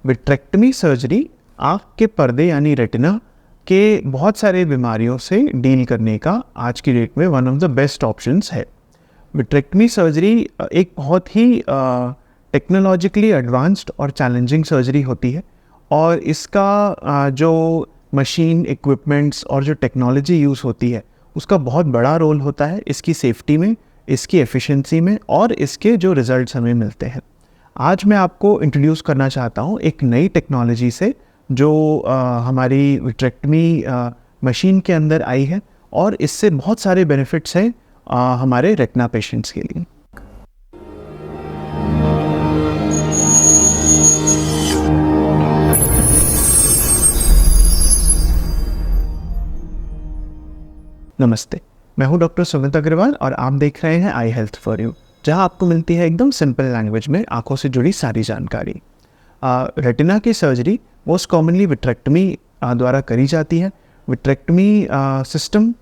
Vitrectomy surgery आँख के पर्दे यानी रेटिना के बहुत सारे बीमारियों से डील करने का आज की डेट में one of the best options है। विट्रेक्टमी सर्जरी एक बहुत ही टेक्नोलॉजिकली एडवांस्ड और चैलेंजिंग सर्जरी होती है और इसका जो मशीन इक्विपमेंट्स और जो टेक्नोलॉजी यूज़ होती है उसका बहुत बड़ा रोल होता है इसकी सेफ्टी में, इसकी एफिशिएंसी में और इसके जो रिजल्ट्स हमें मिलते हैं। आज मैं आपको इंट्रोड्यूस करना चाहता हूँ एक नई टेक्नोलॉजी से जो हमारी विट्रेक्टमी मशीन के अंदर आई है और इससे बहुत सारे बेनिफिट्स हैं हमारे रेटिना पेशेंट्स के लिए। नमस्ते, मैं हूं डॉक्टर सुमित अग्रवाल और आप देख रहे हैं आई हेल्थ फॉर यू, जहां आपको मिलती है एकदम सिंपल लैंग्वेज में आंखों से जुड़ी सारी जानकारी। रेटिना की सर्जरी मोस्ट कॉमनली विट्रेक्टमी द्वारा करी जाती है। विट्रेक्टमी सिस्टम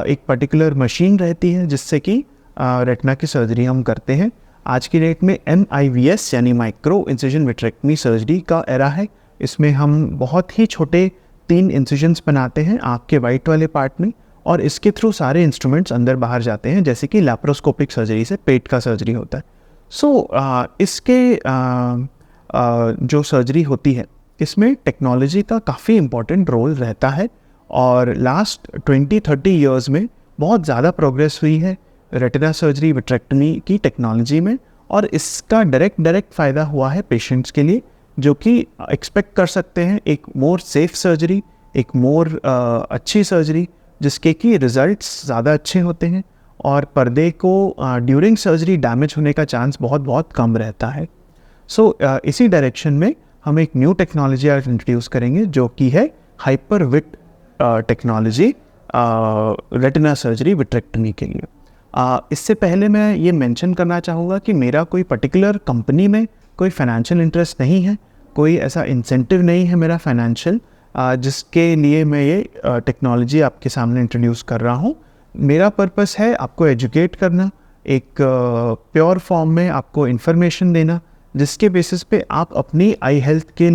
एक पर्टिकुलर मशीन रहती है जिससे कि रेटिना की सर्जरी हम करते हैं। आज की डेट में MIVS यानी माइक्रो इंसिजन विट्रेक्टमी सर्जरी का एरा है। इसमें हम बहुत ही छोटे 3 इंसिजन्स बनाते हैं आँख के वाइट वाले पार्ट में और इसके थ्रू सारे इंस्ट्रूमेंट्स अंदर बाहर जाते हैं, जैसे कि लैप्रोस्कोपिक सर्जरी से पेट का सर्जरी होता है। इसके जो सर्जरी होती है इसमें टेक्नोलॉजी का काफ़ी इम्पॉर्टेंट रोल रहता है और लास्ट 20-30 ईयर्स में बहुत ज़्यादा प्रोग्रेस हुई है रेटिना सर्जरी विट्रेक्टमी की टेक्नोलॉजी में और इसका डायरेक्ट फ़ायदा हुआ है पेशेंट्स के लिए, जो कि एक्सपेक्ट कर सकते हैं एक मोर सेफ सर्जरी, एक मोर अच्छी सर्जरी जिसके कि रिज़ल्ट्स ज़्यादा अच्छे होते हैं और पर्दे को ड्यूरिंग सर्जरी डैमेज होने का चांस बहुत कम रहता है। इसी डायरेक्शन में हम एक न्यू टेक्नोलॉजी आज इंट्रोड्यूस करेंगे जो कि है हाइपरविट टेक्नोलॉजी रेटिना सर्जरी विट्रेक्टमी के लिए। इससे पहले मैं ये मेंशन करना चाहूँगा कि मेरा कोई पर्टिकुलर कंपनी में कोई फाइनेंशियल इंटरेस्ट नहीं है, कोई ऐसा इंसेंटिव नहीं है मेरा फाइनेंशियल जिसके लिए मैं ये टेक्नोलॉजी आपके सामने इंट्रोड्यूस कर रहा हूँ। मेरा पर्पस है आपको एजुकेट करना, एक प्योर फॉर्म में आपको इन्फॉर्मेशन देना जिसके बेसिस पे आप अपनी आई हेल्थ के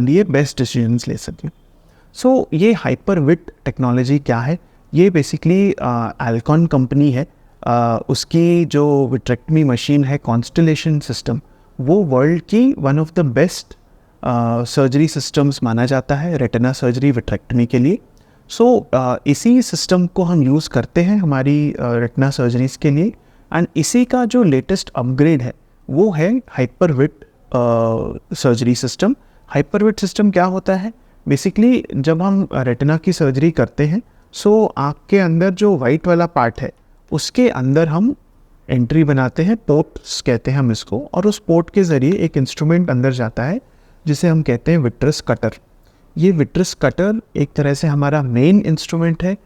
लिए बेस्ट डिसीजंस ले सकें। ये हाइपरविट टेक्नोलॉजी क्या है? ये बेसिकली एल्कॉन कंपनी है, उसकी जो विट्रेक्टमी मशीन है कॉन्स्टेलेशन सिस्टम, वो वर्ल्ड की one of the best surgery systems माना जाता है रेटिना सर्जरी विट्रेक्टमी के लिए। इसी सिस्टम को हम यूज़ करते हैं हमारी रेटिना सर्जरीज़ के लिए एंड इसी का जो लेटेस्ट अपग्रेड है वो है हाइपरविट सर्जरी सिस्टम। हाइपरविट सिस्टम क्या होता है? बेसिकली जब हम रेटिना की सर्जरी करते हैं आँख के अंदर जो वाइट वाला पार्ट है उसके अंदर हम एंट्री बनाते हैं, पोर्ट्स कहते हैं हम इसको, और उस पोर्ट के ज़रिए एक इंस्ट्रूमेंट अंदर जाता है जिसे हम कहते हैं विट्रस कटर। ये विट्रस कटर एक तरह से हमारा मेन इंस्ट्रूमेंट है।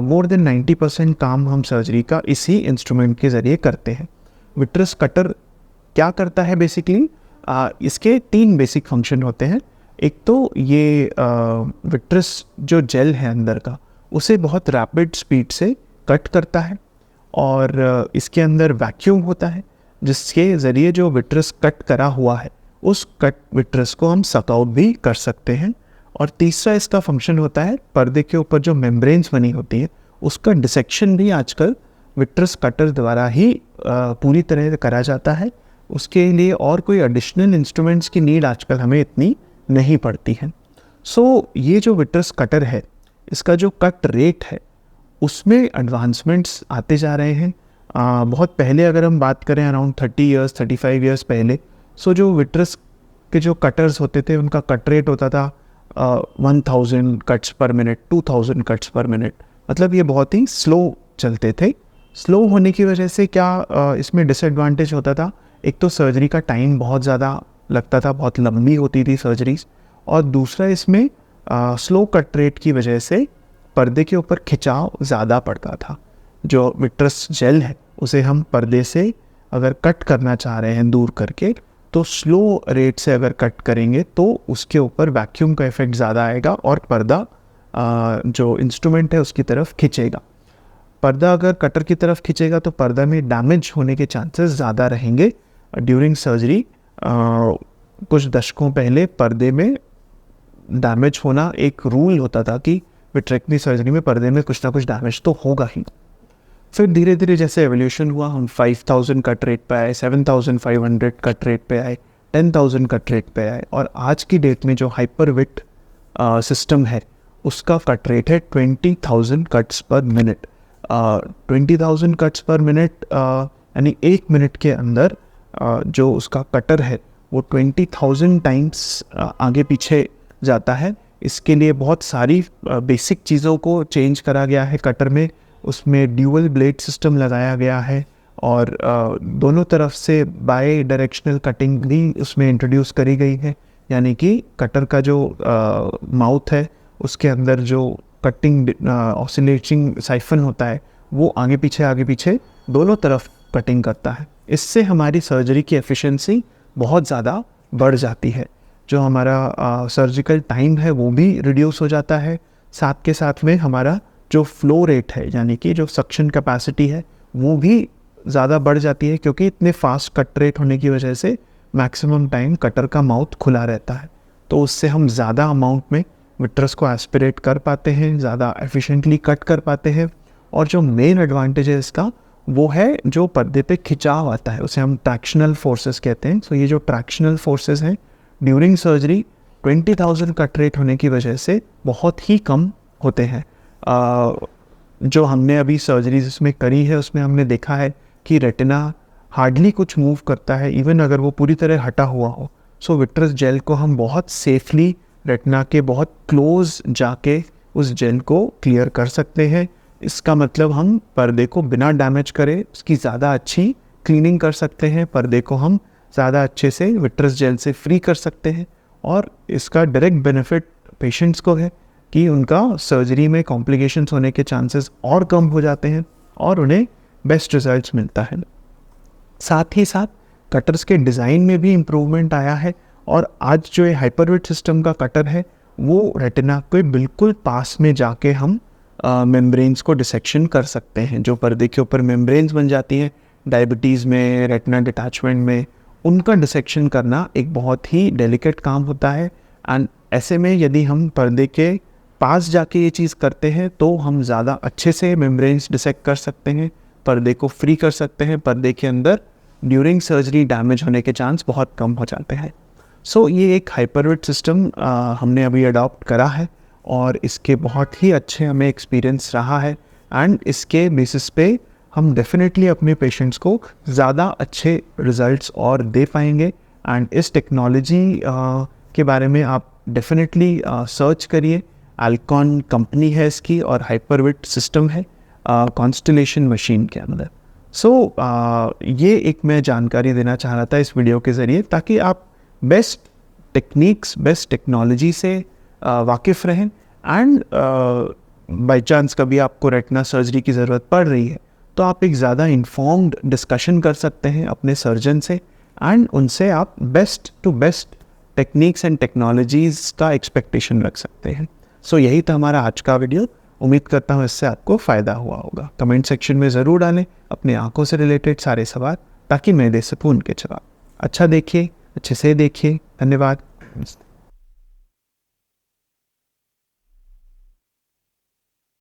मोर देन 90% काम हम सर्जरी का इसी इंस्ट्रूमेंट के ज़रिए करते हैं। विट्रस कटर क्या करता है? बेसिकली इसके 3 बेसिक फंक्शन होते हैं। एक तो ये विट्रस जो जेल है अंदर का उसे बहुत रैपिड स्पीड से कट करता है और इसके अंदर वैक्यूम होता है जिसके ज़रिए जो विट्रस कट करा हुआ है उस कट विट्रस को हम सक आउट भी कर सकते हैं। और तीसरा इसका फंक्शन होता है पर्दे के ऊपर जो मेम्ब्रेन्स बनी होती है उसका डिसेक्शन भी आजकल विट्रस कटर द्वारा ही पूरी तरह से करा जाता है। उसके लिए और कोई एडिशनल इंस्ट्रूमेंट्स की नीड आजकल हमें इतनी नहीं पड़ती है। ये जो विट्रस कटर है इसका जो कट रेट है उसमें एडवांसमेंट्स आते जा रहे हैं। बहुत पहले अगर हम बात करें अराउंड 35 ईयर्स पहले, जो विट्रस के जो कटर्स होते थे उनका कट रेट होता था 1000 कट्स पर मिनट, 2000 कट्स पर मिनट, मतलब ये बहुत ही स्लो चलते थे। स्लो होने की वजह से क्या इसमें डिसएडवांटेज होता था? एक तो सर्जरी का टाइम बहुत ज़्यादा लगता था, बहुत लंबी होती थी सर्जरीज, और दूसरा इसमें स्लो कट रेट की वजह से पर्दे के ऊपर खिंचाव ज़्यादा पड़ता था। जो विट्रस जेल है उसे हम पर्दे से अगर कट करना चाह रहे हैं दूर करके तो स्लो रेट से अगर कट करेंगे तो उसके ऊपर वैक्यूम का इफेक्ट ज़्यादा आएगा और पर्दा जो इंस्ट्रूमेंट है उसकी तरफ खींचेगा। पर्दा अगर कटर की तरफ खींचेगा तो पर्दा में डैमेज होने के चांसेस ज़्यादा रहेंगे ड्यूरिंग सर्जरी। कुछ दशकों पहले पर्दे में डैमेज होना एक रूल होता था कि विट्रेक्टमी सर्जरी में पर्दे में कुछ ना कुछ डैमेज तो होगा ही। फिर धीरे धीरे जैसे एवोल्यूशन हुआ, हम 5000 कट रेट पे आए, 7500 कट रेट पे आए, 10,000 कट रेट पे आए, और आज की डेट में जो हाइपरविट सिस्टम है उसका कट रेट है 20,000 कट्स पर मिनट। 20,000 कट्स पर मिनट यानी 1 मिनट के अंदर जो उसका कटर है वो 20,000 टाइम्स आगे पीछे जाता है। इसके लिए बहुत सारी बेसिक चीज़ों को चेंज करा गया है कटर में। उसमें ड्यूअल ब्लेड सिस्टम लगाया गया है और दोनों तरफ से बाई डायरेक्शनल कटिंग भी उसमें इंट्रोड्यूस करी गई है, यानी कि कटर का जो माउथ है उसके अंदर जो कटिंग ऑसिलेटिंग साइफन होता है वो आगे पीछे दोनों तरफ कटिंग करता है। इससे हमारी सर्जरी की एफिशिएंसी बहुत ज़्यादा बढ़ जाती है। जो हमारा सर्जिकल टाइम है वो भी रिड्यूस हो जाता है। साथ के साथ में हमारा जो फ्लो रेट है यानी कि जो सक्शन कैपेसिटी है वो भी ज़्यादा बढ़ जाती है, क्योंकि इतने फास्ट कट रेट होने की वजह से मैक्सिमम टाइम कटर का माउथ खुला रहता है। तो उससे हम ज़्यादा अमाउंट में विट्रस को एस्पिरेट कर पाते हैं, ज़्यादा एफिशिएंटली कट कर पाते हैं। और जो मेन एडवांटेज है इसका वो है जो पर्दे पे खिंचाव आता है, उसे हम ट्रैक्शनल फोर्सेस कहते हैं। सो ये जो ट्रैक्शनल फोर्सेस हैं ड्यूरिंग सर्जरी 20,000 कट रेट होने की वजह से बहुत ही कम होते हैं। जो हमने अभी सर्जरीज इसमें करी है उसमें हमने देखा है कि रेटिना हार्डली कुछ मूव करता है, इवन अगर वो पूरी तरह हटा हुआ हो। सो विट्रस जेल को हम बहुत सेफली रेटिना के बहुत क्लोज जाके उस जेल को क्लियर कर सकते हैं। इसका मतलब हम पर्दे को बिना डैमेज करे उसकी ज़्यादा अच्छी क्लीनिंग कर सकते हैं, पर्दे को हम ज़्यादा अच्छे से विट्रस जेल से फ्री कर सकते हैं। और इसका डायरेक्ट बेनिफिट पेशेंट्स को है कि उनका सर्जरी में कॉम्प्लिकेशंस होने के चांसेस और कम हो जाते हैं और उन्हें बेस्ट रिजल्ट्स मिलता है। साथ ही साथ कटर्स के डिज़ाइन में भी इम्प्रूवमेंट आया है, और आज जो ये हाइपरविट सिस्टम का कटर है वो रेटिना के बिल्कुल पास में जाके हम मेम्ब्रेन्स को डिसेक्शन कर सकते हैं। जो पर्दे के ऊपर मेम्ब्रेन्स बन जाती हैं डायबिटीज़ में, रेटिना डिटैचमेंट में, उनका डिसेक्शन करना एक बहुत ही डेलिकेट काम होता है। एंड ऐसे में यदि हम पर्दे के पास जाके ये चीज़ करते हैं तो हम ज़्यादा अच्छे से मेम्ब्रेन्स डिसेक्ट कर सकते हैं, पर्दे को फ्री कर सकते हैं, पर्दे के अंदर ड्यूरिंग सर्जरी डैमेज होने के चांस बहुत कम हो जाते हैं। सो ये एक हाइपरविट सिस्टम हमने अभी अडॉप्ट करा है और इसके बहुत ही अच्छे हमें एक्सपीरियंस रहा है। एंड इसके बेसिस पे हम डेफिनेटली अपने पेशेंट्स को ज़्यादा अच्छे रिजल्ट्स और दे पाएंगे। एंड इस टेक्नोलॉजी के बारे में आप डेफिनेटली सर्च करिए। अल्कॉन कंपनी है इसकी और हाइपरविट सिस्टम है कॉन्स्टलेशन मशीन के अंदर। सो ये एक मैं जानकारी देना चाह रहा था इस वीडियो के ज़रिए, ताकि आप बेस्ट टेक्निक्स, बेस्ट टेक्नोलॉजी से वाकिफ़ रहें। एंड बाई चांस कभी आपको रेटिना सर्जरी की ज़रूरत पड़ रही है तो आप एक ज़्यादा इन्फॉर्म्ड डिस्कशन कर सकते हैं अपने सर्जन से, एंड उनसे आप best to best techniques and technologies का एक्सपेक्टेशन रख सकते हैं। सो यही था हमारा आज का वीडियो। उम्मीद करता हूँ इससे आपको फ़ायदा हुआ होगा। कमेंट सेक्शन में ज़रूर डालें अपने आंखों से रिलेटेड सारे सवाल, ताकि मैं दे सकूँ उनके जवाब। अच्छा देखिए, अच्छे से देखिए। धन्यवाद।